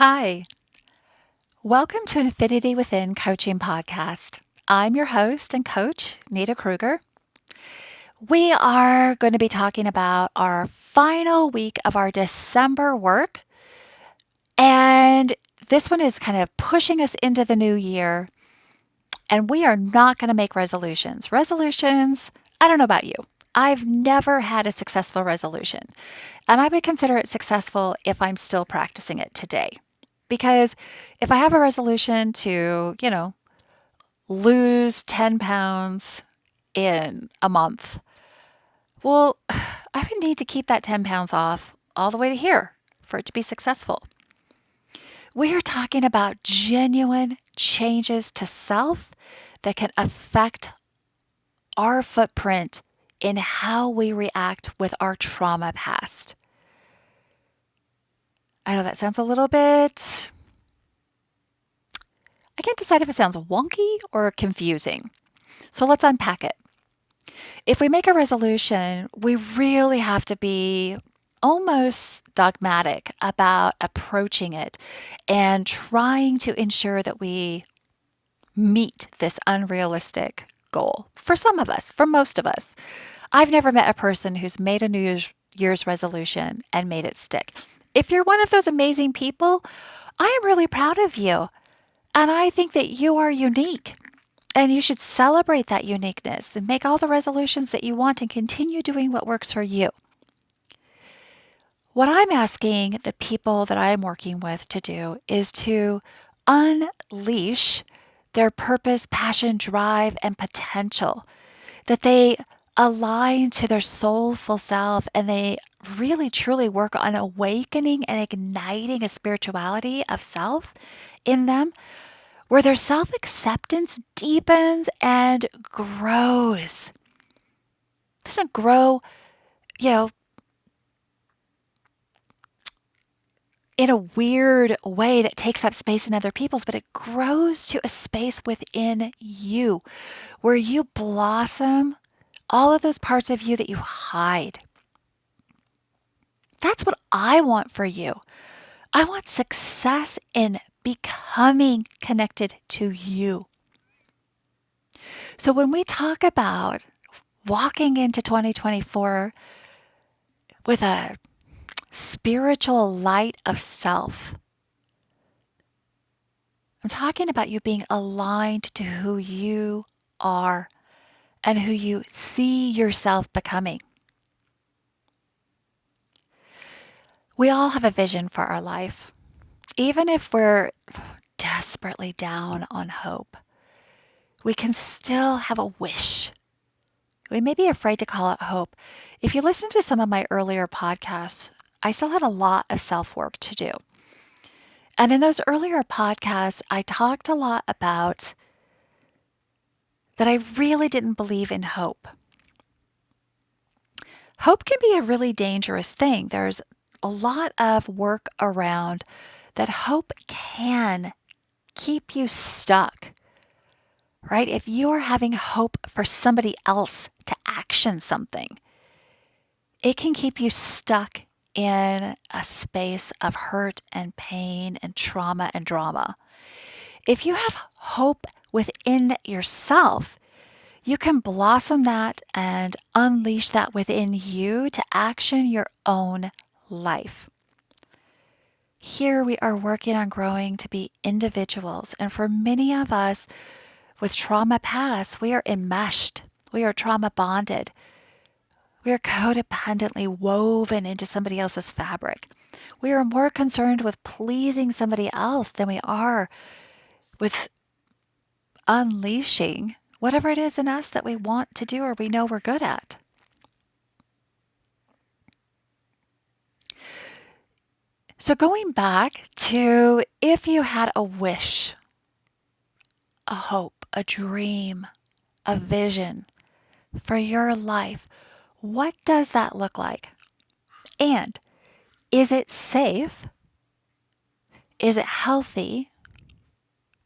Hi, welcome to Infinity Within Coaching Podcast. I'm your host and coach, Nita Kruger. We are going to be talking about our final week of our December work, and this one is kind of pushing us into the new year, and we are not going to make resolutions. Resolutions, I don't know about you. I've never had a successful resolution, and I would consider it successful if I'm still practicing it today. Because if I have a resolution to, lose 10 pounds in a month, well, I would need to keep that 10 pounds off all the way to here for it to be successful. We are talking about genuine changes to self that can affect our footprint in how we react with our trauma past. I know that sounds a little bit, I can't decide if it sounds wonky or confusing. So let's unpack it. If we make a resolution, we really have to be almost dogmatic about approaching it and trying to ensure that we meet this unrealistic goal. For some of us, for most of us, I've never met a person who's made a New Year's resolution and made it stick. If you're one of those amazing people, I am really proud of you. And I think that you are unique. And you should celebrate that uniqueness and make all the resolutions that you want and continue doing what works for you. What I'm asking the people that I'm working with to do is to unleash their purpose, passion, drive, and potential, that they align to their soulful self and they really truly work on awakening and igniting a spirituality of self in them, where their self acceptance deepens and grows. It doesn't grow, in a weird way that takes up space in other people's, but it grows to a space within you where you blossom all of those parts of you that you hide. That's what I want for you. I want success in becoming connected to you. So when we talk about walking into 2024 with a spiritual light of self, I'm talking about you being aligned to who you are and who you see yourself becoming. We all have a vision for our life, even if we're desperately down on hope. We can still have a wish. We may be afraid to call it hope. If you listen to some of my earlier podcasts, I still had a lot of self-work to do. And in those earlier podcasts, I talked a lot about that I really didn't believe in hope. Hope can be a really dangerous thing. There's a lot of work around that hope can keep you stuck, right? If you are having hope for somebody else to action something, it can keep you stuck in a space of hurt and pain and trauma and drama. If you have hope within yourself, you can blossom that and unleash that within you to action your own life. Here we are working on growing to be individuals. And for many of us with trauma past, we are enmeshed. We are trauma bonded. We are codependently woven into somebody else's fabric. We are more concerned with pleasing somebody else than we are with unleashing whatever it is in us that we want to do or we know we're good at. So going back to if you had a wish, a hope, a dream, a vision for your life, what does that look like? And is it safe? Is it healthy?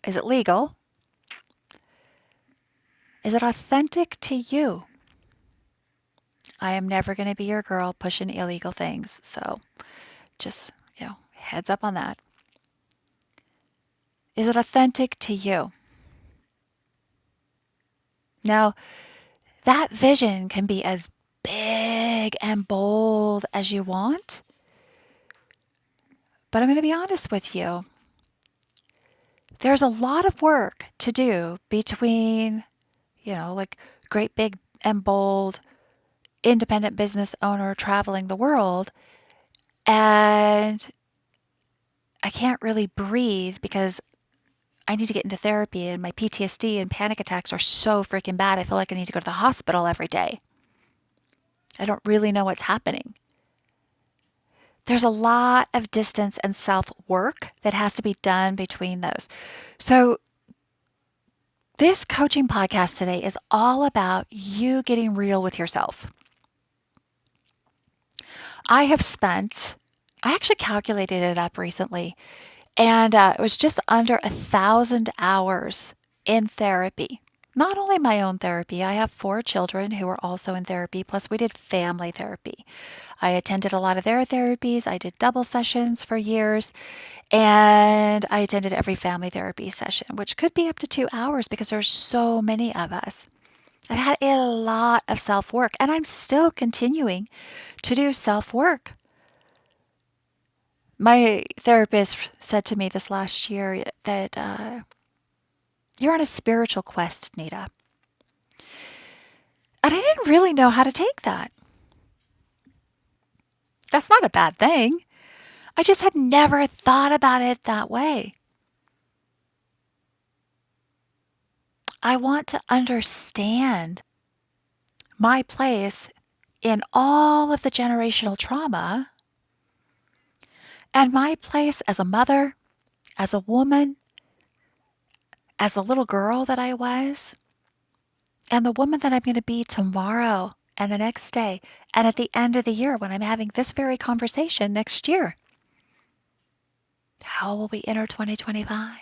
Is it legal? Is it authentic to you? I am never going to be your girl pushing illegal things. So just, heads up on that. Is it authentic to you? Now, that vision can be as big and bold as you want, but I'm going to be honest with you. There's a lot of work to do between, like great big and bold independent business owner traveling the world, and I can't really breathe because I need to get into therapy and my PTSD and panic attacks are so freaking bad. I feel like I need to go to the hospital every day. I don't really know what's happening. There's a lot of distance and self-work that has to be done between those. So this coaching podcast today is all about you getting real with yourself. I actually calculated it up recently, and it was just under 1,000 hours in therapy. Not only my own therapy, I have 4 children who are also in therapy, plus we did family therapy. I attended a lot of their therapies. I did double sessions for years, and I attended every family therapy session, which could be up to 2 hours because there's so many of us. I've had a lot of self-work, and I'm still continuing to do self-work. My therapist said to me this last year that you're on a spiritual quest, Nita. And I didn't really know how to take that. That's not a bad thing. I just had never thought about it that way. I want to understand my place in all of the generational trauma and my place as a mother, as a woman, as the little girl that I was, and the woman that I'm going to be tomorrow and the next day and at the end of the year when I'm having this very conversation next year. How will we enter 2025?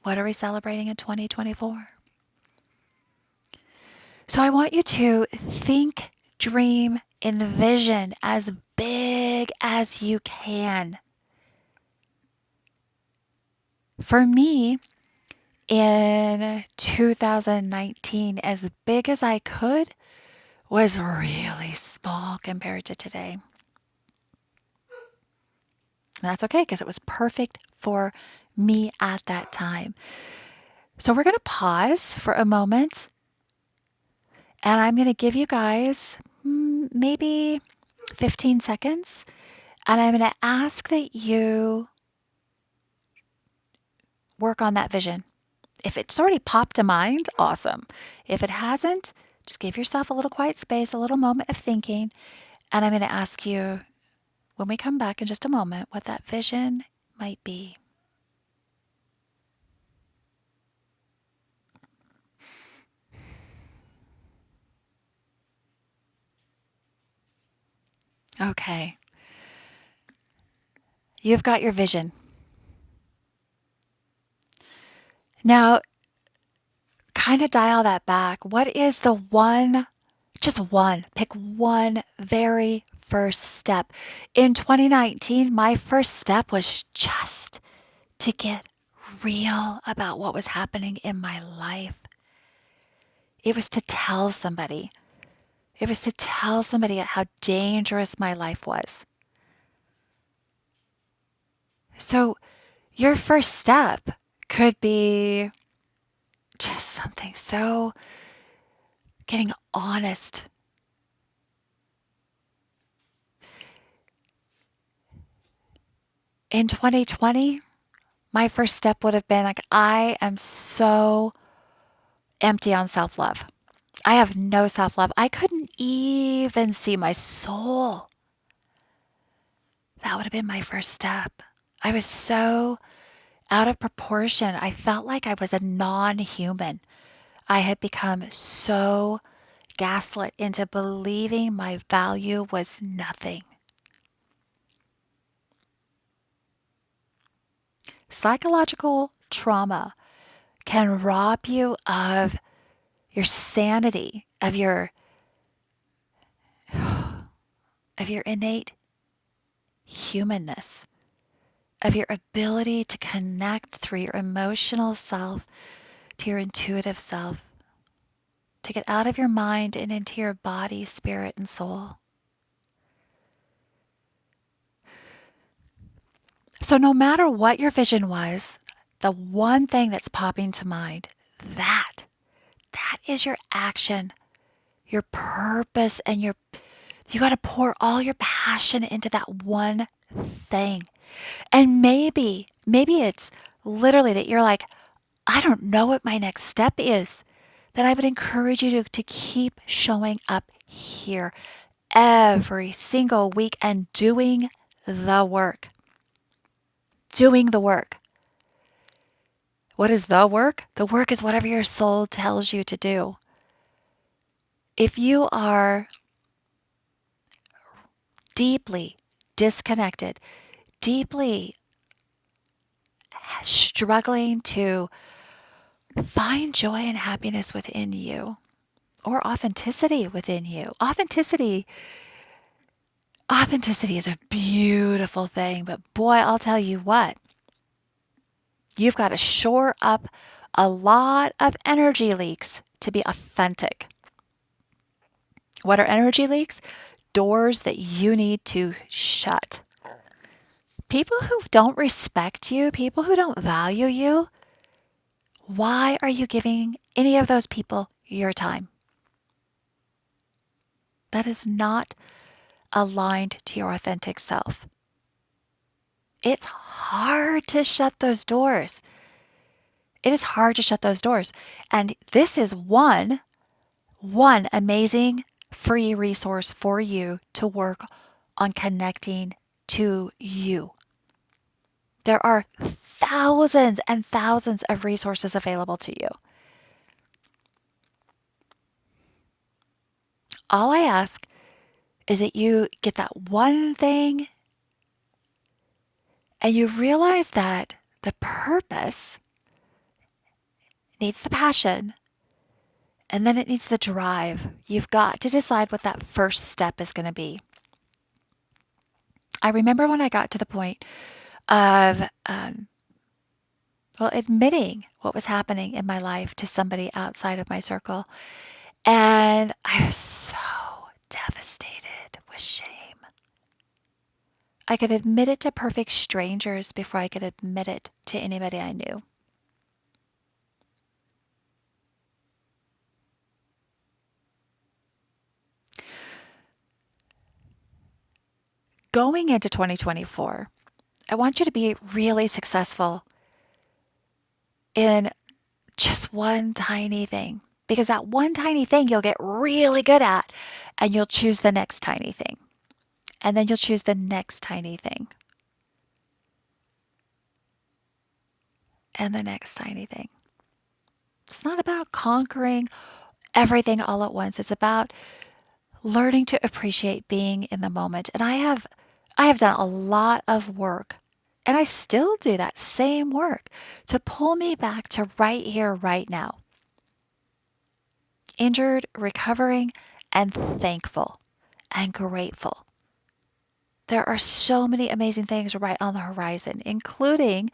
What are we celebrating in 2024? So I want you to think, dream, envision as big as you can. For me, in 2019, as big as I could was really small compared to today. And that's okay because it was perfect for me at that time. So we're going to pause for a moment, and I'm going to give you guys maybe 15 seconds, and I'm going to ask that you work on that vision. If it's already popped to mind, awesome. If it hasn't, just give yourself a little quiet space, a little moment of thinking, and I'm going to ask you when we come back in just a moment what that vision might be. Okay. You've got your vision. Now, kind of dial that back. What is the pick one very first step? In 2019, my first step was just to get real about what was happening in my life. It was to tell somebody. It was to tell somebody how dangerous my life was. So your first step could be just something so getting honest. In 2020, my first step would have been like, I am so empty on self-love. I have no self-love. I couldn't even see my soul. That would have been my first step. I was so out of proportion. I felt like I was a non-human. I had become so gaslit into believing my value was nothing. Psychological trauma can rob you of your sanity, of your innate humanness, of your ability to connect through your emotional self to your intuitive self, to get out of your mind and into your body, spirit, and soul. So, no matter what your vision was, the one thing that's popping to mind, that is your action, your purpose, and you got to pour all your passion into that one thing. And maybe it's literally that you're like, I don't know what my next step is. Then I would encourage you to keep showing up here every single week and doing the work. Doing the work. What is the work? The work is whatever your soul tells you to do. If you are deeply disconnected, deeply struggling to find joy and happiness within you, or authenticity within you. Authenticity is a beautiful thing, but boy, I'll tell you what, you've got to shore up a lot of energy leaks to be authentic. What are energy leaks? Doors that you need to shut. People who don't respect you, people who don't value you, why are you giving any of those people your time? That is not aligned to your authentic self. It's hard to shut those doors. It is hard to shut those doors. And this is one amazing free resource for you to work on connecting to you. There are thousands and thousands of resources available to you. All I ask is that you get that one thing and you realize that the purpose needs the passion and then it needs the drive. You've got to decide what that first step is going to be. I remember when I got to the point of admitting what was happening in my life to somebody outside of my circle. And I was so devastated with shame. I could admit it to perfect strangers before I could admit it to anybody I knew. Going into 2024, I want you to be really successful in just one tiny thing, because that one tiny thing you'll get really good at, and you'll choose the next tiny thing. And then you'll choose the next tiny thing. And the next tiny thing. It's not about conquering everything all at once. It's about learning to appreciate being in the moment. And I have done a lot of work, and I still do that same work to pull me back to right here, right now. Injured, recovering, and thankful and grateful. There are so many amazing things right on the horizon, including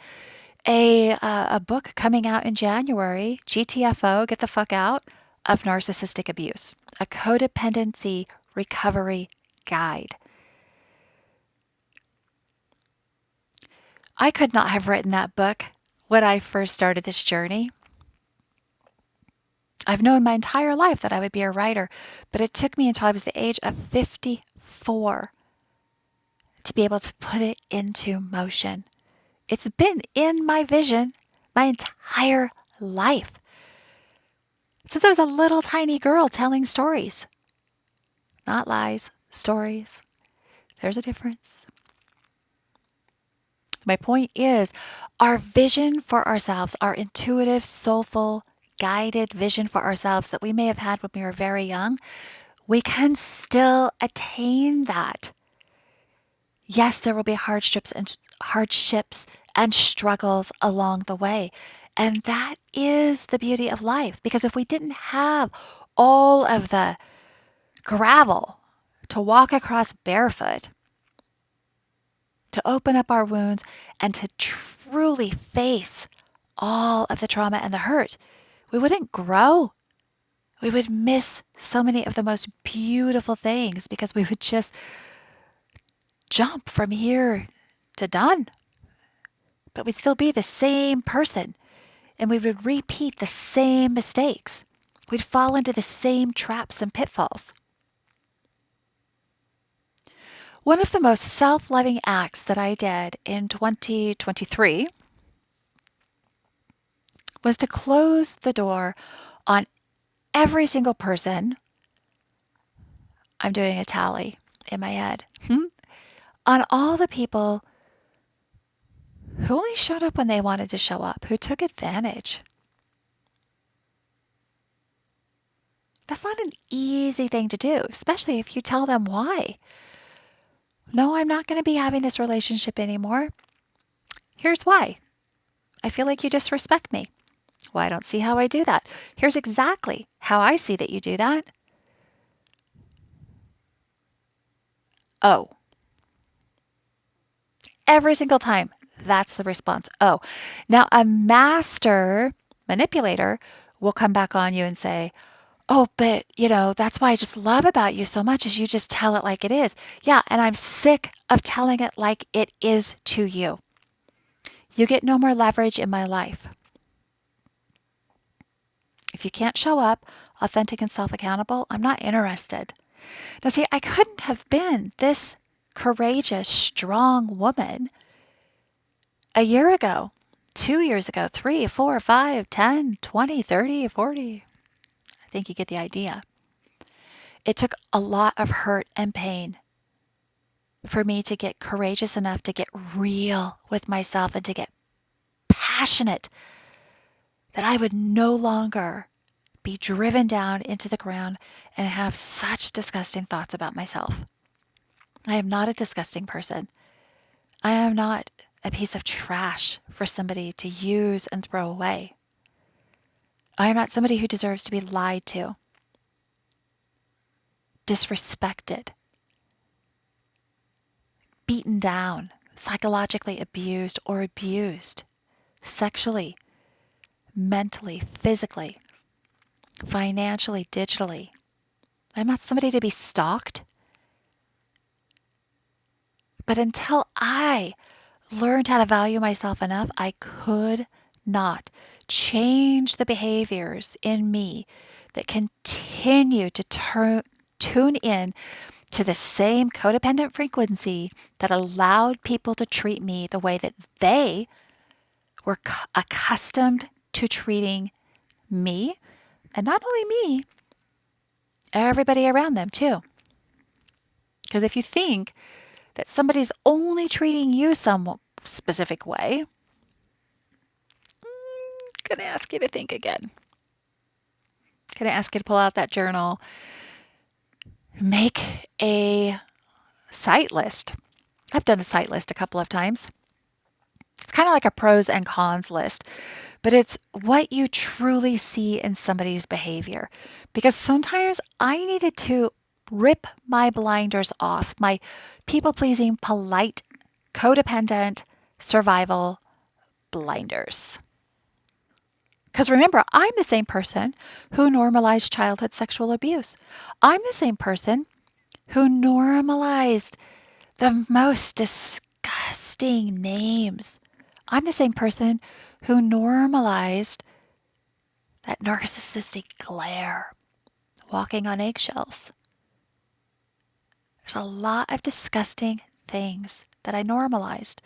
a book coming out in January, GTFO, Get the Fuck Out of Narcissistic Abuse, a codependency recovery guide. I could not have written that book when I first started this journey. I've known my entire life that I would be a writer, but it took me until I was the age of 54 to be able to put it into motion. It's been in my vision my entire life. Since I was a little tiny girl telling stories. Not lies, stories. There's a difference. My point is, our vision for ourselves, our intuitive, soulful, guided vision for ourselves that we may have had when we were very young, we can still attain that. Yes, there will be hardships and struggles along the way. And that is the beauty of life. Because if we didn't have all of the gravel to walk across barefoot, to open up our wounds and to truly face all of the trauma and the hurt, we wouldn't grow. We would miss so many of the most beautiful things because we would just jump from here to done. But we'd still be the same person, and we would repeat the same mistakes. We'd fall into the same traps and pitfalls. One of the most self-loving acts that I did in 2023 was to close the door on every single person. I'm doing a tally in my head. On all the people who only showed up when they wanted to show up, who took advantage. That's not an easy thing to do, especially if you tell them why. No, I'm not going to be having this relationship anymore. Here's why. I feel like you disrespect me. Well, I don't see how I do that. Here's exactly how I see that you do that. Oh. Every single time, that's the response. Oh. Now, a master manipulator will come back on you and say, oh, but, that's why I just love about you so much is you just tell it like it is. Yeah, and I'm sick of telling it like it is to you. You get no more leverage in my life. If you can't show up authentic and self-accountable, I'm not interested. Now, see, I couldn't have been this courageous, strong woman a year ago, 2 years ago, 3, 4, 5, 10, 20, 30, 40. I think you get the idea. It took a lot of hurt and pain for me to get courageous enough to get real with myself and to get passionate that I would no longer be driven down into the ground and have such disgusting thoughts about myself. I am not a disgusting person. I am not a piece of trash for somebody to use and throw away. I am not somebody who deserves to be lied to, disrespected, beaten down, psychologically abused or abused, sexually, mentally, physically, financially, digitally. I'm not somebody to be stalked. But until I learned how to value myself enough, I could not change the behaviors in me that continue to tune in to the same codependent frequency that allowed people to treat me the way that they were accustomed to treating me. And not only me, everybody around them too. Because if you think that somebody's only treating you some specific way, I'm going to ask you to think again. I'm going to ask you to pull out that journal, make a site list. I've done a site list a couple of times. It's kind of like a pros and cons list, but it's what you truly see in somebody's behavior. Because sometimes I needed to rip my blinders off, my people-pleasing, polite, codependent, survival blinders. Because remember, I'm the same person who normalized childhood sexual abuse. I'm the same person who normalized the most disgusting names. I'm the same person who normalized that narcissistic glare, walking on eggshells. There's a lot of disgusting things that I normalized.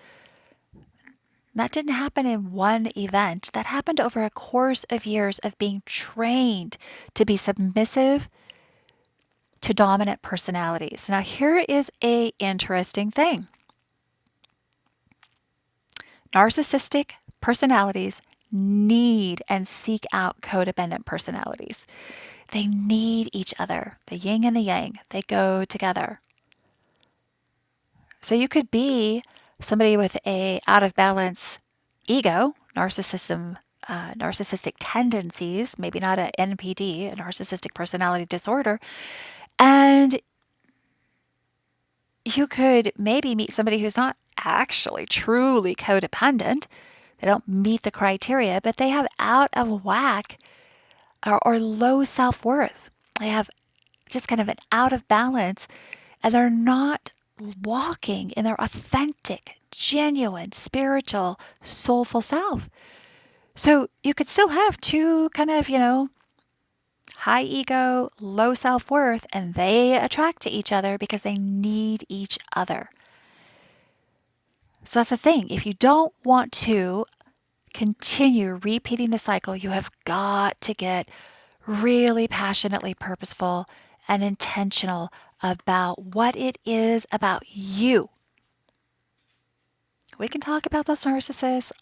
That didn't happen in one event. That happened over a course of years of being trained to be submissive to dominant personalities. Now, here is an interesting thing. Narcissistic personalities need and seek out codependent personalities. They need each other. The yin and the yang, they go together. So you could be somebody with a out of balance ego, narcissistic tendencies, maybe not an NPD, a narcissistic personality disorder, and you could maybe meet somebody who's not actually truly codependent. They don't meet the criteria, but they have out of whack or low self worth. They have just kind of an out of balance, and they're not walking in their authentic, genuine, spiritual, soulful self. So you could still have two kind of, high ego, low self worth, and they attract to each other because they need each other. So that's the thing. If you don't want to continue repeating the cycle, you have got to get really passionately purposeful and intentional about what it is about you. We can talk about those narcissists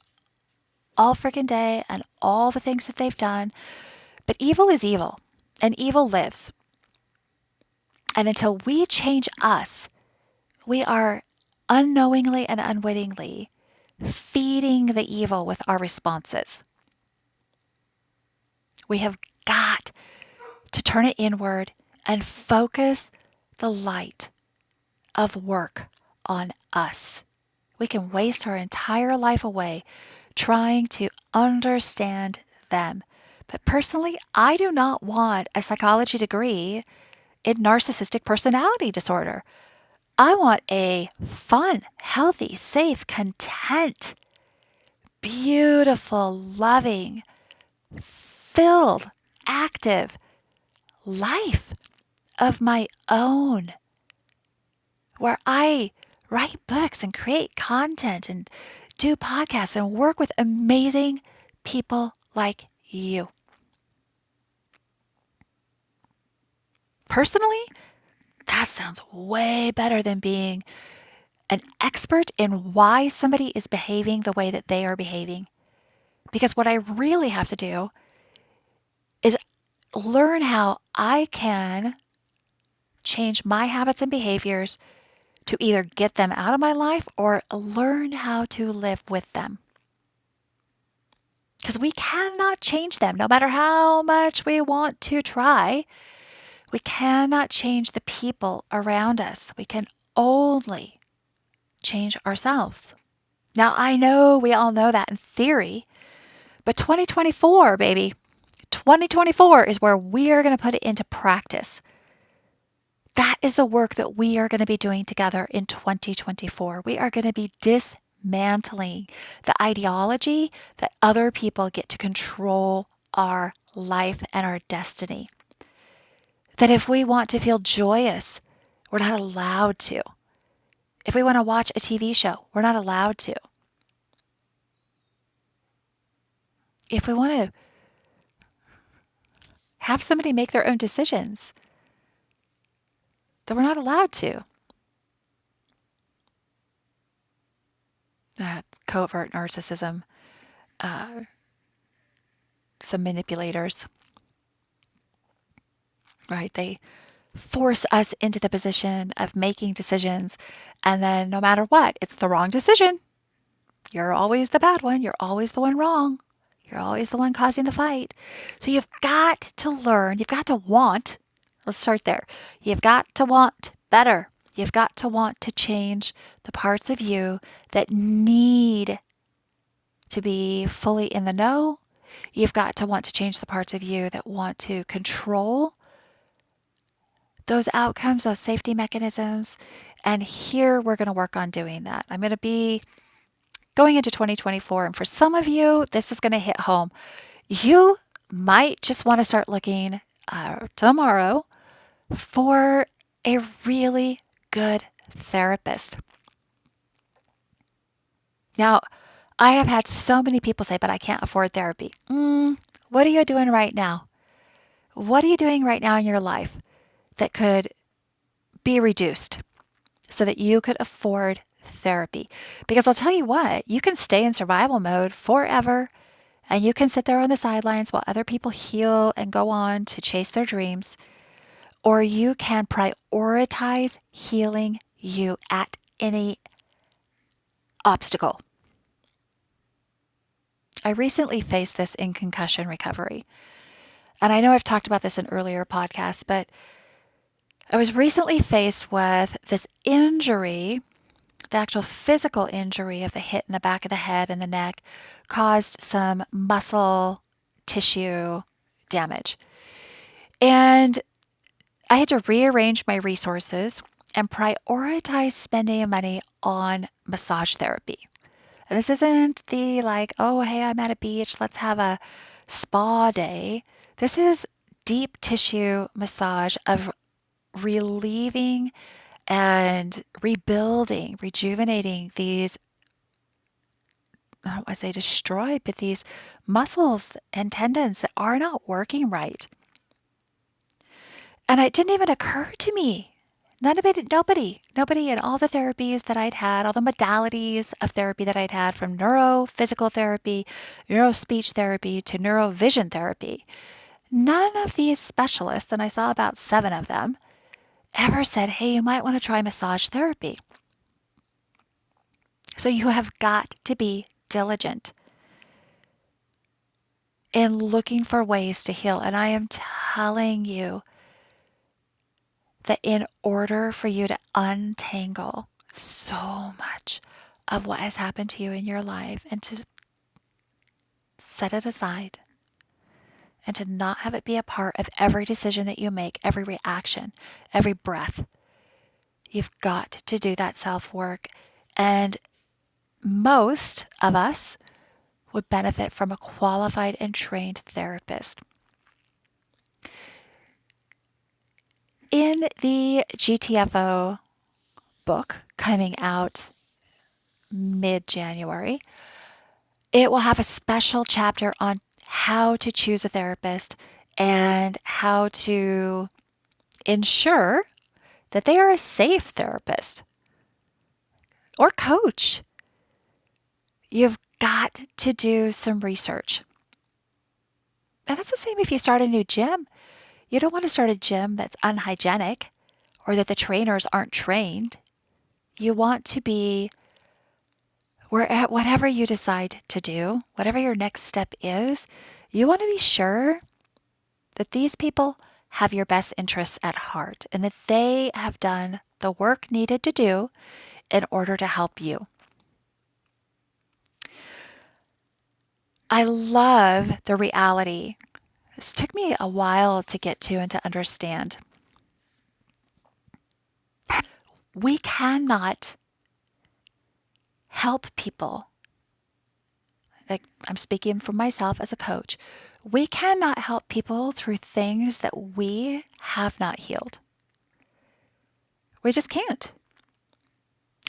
all freaking day and all the things that they've done, but evil is evil, and evil lives. And until we change us, we are unknowingly and unwittingly feeding the evil with our responses. We have got to turn it inward and focus the light of work on us. We can waste our entire life away trying to understand them. But personally, I do not want a psychology degree in narcissistic personality disorder. I want a fun, healthy, safe, content, beautiful, loving, filled, active life of my own, where I write books and create content and do podcasts and work with amazing people like you. Personally, that sounds way better than being an expert in why somebody is behaving the way that they are behaving. Because what I really have to do is learn how I can change my habits and behaviors to either get them out of my life or learn how to live with them. Because we cannot change them no matter how much we want to try. We cannot change the people around us. We can only change ourselves. Now, I know we all know that in theory, but 2024, baby, 2024 is where we are going to put it into practice. That is the work that we are going to be doing together in 2024. We are going to be dismantling the ideology that other people get to control our life and our destiny. That if we want to feel joyous, we're not allowed to. If we want to watch a TV show, we're not allowed to. If we want to have somebody make their own decisions, then we're not allowed to. That covert narcissism, some manipulators, right? They force us into the position of making decisions, and then no matter what, it's the wrong decision. You're always the bad one. You're always the one wrong. You're always the one causing the fight. So you've got to learn. You've got to want. Let's start there. You've got to want better. You've got to want to change the parts of you that need to be fully in the know. You've got to want to change the parts of you that want to control those outcomes, those safety mechanisms. And here we're going to work on doing that. I'm going to be going into 2024. And for some of you, this is going to hit home. You might just want to start looking tomorrow for a really good therapist. Now, I have had so many people say, but I can't afford therapy. What are you doing right now? What are you doing right now in your life that could be reduced so that you could afford therapy? Because I'll tell you what, you can stay in survival mode forever and you can sit there on the sidelines while other people heal and go on to chase their dreams, or you can prioritize healing you at any obstacle. I recently faced this in concussion recovery. And I know I've talked about this in earlier podcasts, but I was recently faced with this injury the actual physical injury of the hit in the back of the head and the neck caused some muscle tissue damage. And I had to rearrange my resources and prioritize spending money on massage therapy. And this isn't the like, oh, hey, I'm at a beach, let's have a spa day. This is deep tissue massage of relieving and rebuilding, rejuvenating these, I don't want to say destroyed, but these muscles and tendons that are not working right. And it didn't even occur to me. Nobody in all the therapies that I'd had, all the modalities of therapy that I'd had, from neurophysical therapy, neurospeech therapy, to neurovision therapy, none of these specialists, and I saw about 7 of them, ever said, hey, you might want to try massage therapy. So you have got to be diligent in looking for ways to heal. And I am telling you that in order for you to untangle so much of what has happened to you in your life and to set it aside and to not have it be a part of every decision that you make, every reaction, every breath, you've got to do that self-work. And most of us would benefit from a qualified and trained therapist. In the GTFO book coming out mid-January, it will have a special chapter on how to choose a therapist and how to ensure that they are a safe therapist or coach. You've got to do some research. And that's the same if you start a new gym. You don't want to start a gym that's unhygienic or that the trainers aren't trained. You want to be whatever you decide to do, whatever your next step is, you want to be sure that these people have your best interests at heart and that they have done the work needed to do in order to help you. I love the reality. This took me a while to get to and to understand. We cannot help people. Like, I'm speaking for myself as a coach. We cannot help people through things that we have not healed. We just can't.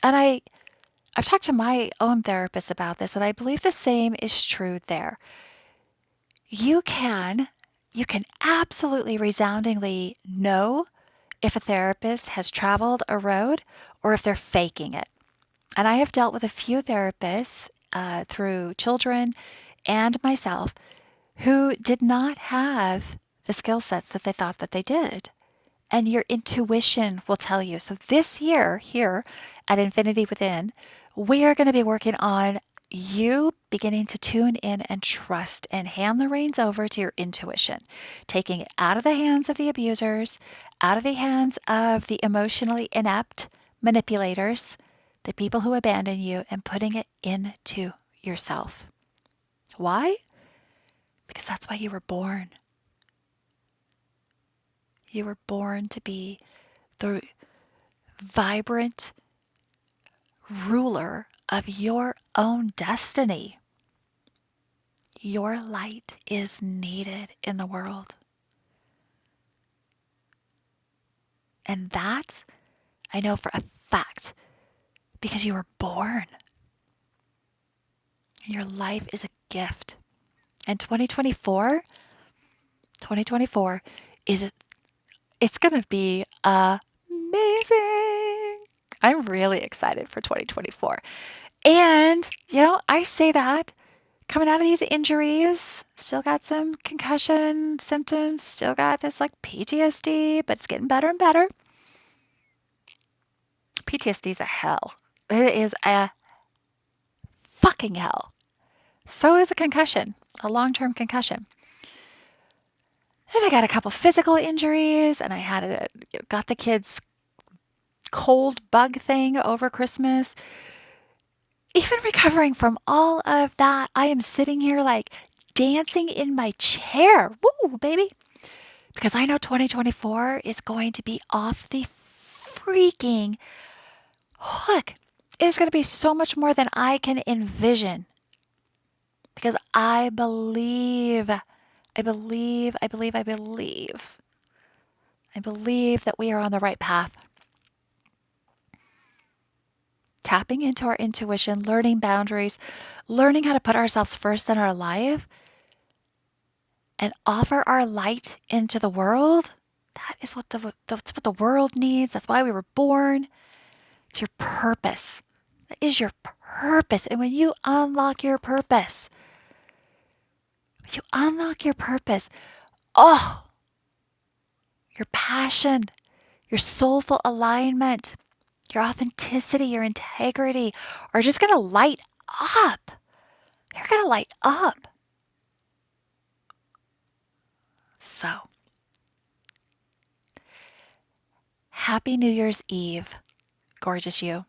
And I've talked to my own therapist about this, and I believe the same is true there. You can absolutely resoundingly know if a therapist has traveled a road or if they're faking it. And I have dealt with a few therapists through children and myself who did not have the skill sets that they thought that they did. And your intuition will tell you. So this year here at Infinity Within, we are going to be working on you beginning to tune in and trust and hand the reins over to your intuition, taking it out of the hands of the abusers, out of the hands of the emotionally inept manipulators, the people who abandon you, and putting it into yourself. Why? Because that's why you were born. You were born to be the vibrant ruler of your own destiny. Your light is needed in the world. And that I know for a fact because you were born. Your life is a gift. And 2024 it's going to be amazing. I'm really excited for 2024. And, I say that coming out of these injuries, still got some concussion symptoms, still got this like PTSD, but it's getting better and better. PTSD is a hell. It is a fucking hell. So is a concussion, a long-term concussion. And I got a couple physical injuries, and I got the kids cold bug thing over Christmas. Even recovering from all of that, I am sitting here like dancing in my chair. Woo, baby. Because I know 2024 is going to be off the freaking hook. It is going to be so much more than I can envision. Because I believe that we are on the right path. Tapping into our intuition, learning boundaries, learning how to put ourselves first in our life and offer our light into the world. That's what the world needs. That's why we were born. It's your purpose. That is your purpose. And when you unlock your purpose, oh, your passion, your soulful alignment, your authenticity, your integrity are just going to light up. You're going to light up. So, happy New Year's Eve, gorgeous you.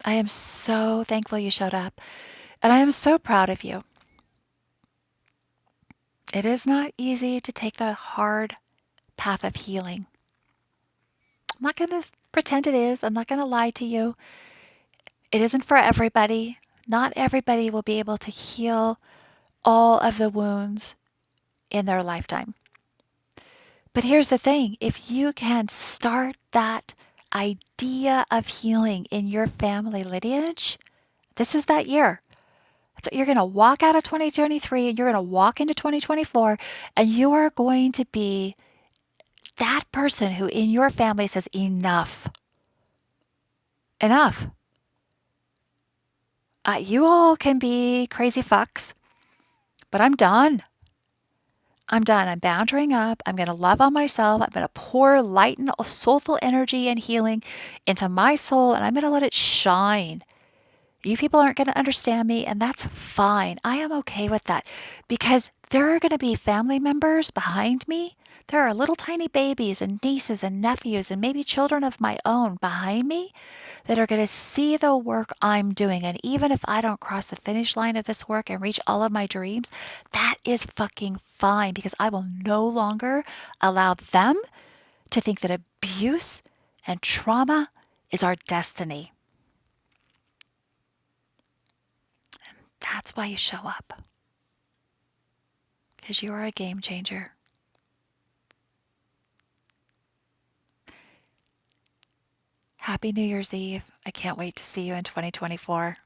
I am so thankful you showed up, and I am so proud of you. It is not easy to take the hard path of healing. I'm not going to pretend it is. I'm not going to lie to you. It isn't for everybody. Not everybody will be able to heal all of the wounds in their lifetime. But here's the thing. If you can start that idea of healing in your family lineage, this is that year. So you're going to walk out of 2023 and you're going to walk into 2024 and you are going to be that person who in your family says, enough. Enough. You all can be crazy fucks, but I'm done. I'm done. I'm boundering up. I'm going to love on myself. I'm going to pour light and soulful energy and healing into my soul, and I'm going to let it shine. You people aren't going to understand me, and that's fine. I am okay with that because there are going to be family members behind me. There are little tiny babies and nieces and nephews and maybe children of my own behind me that are going to see the work I'm doing. And even if I don't cross the finish line of this work and reach all of my dreams, that is fucking fine because I will no longer allow them to think that abuse and trauma is our destiny. That's why you show up. Because you are a game changer. Happy New Year's Eve. I can't wait to see you in 2024.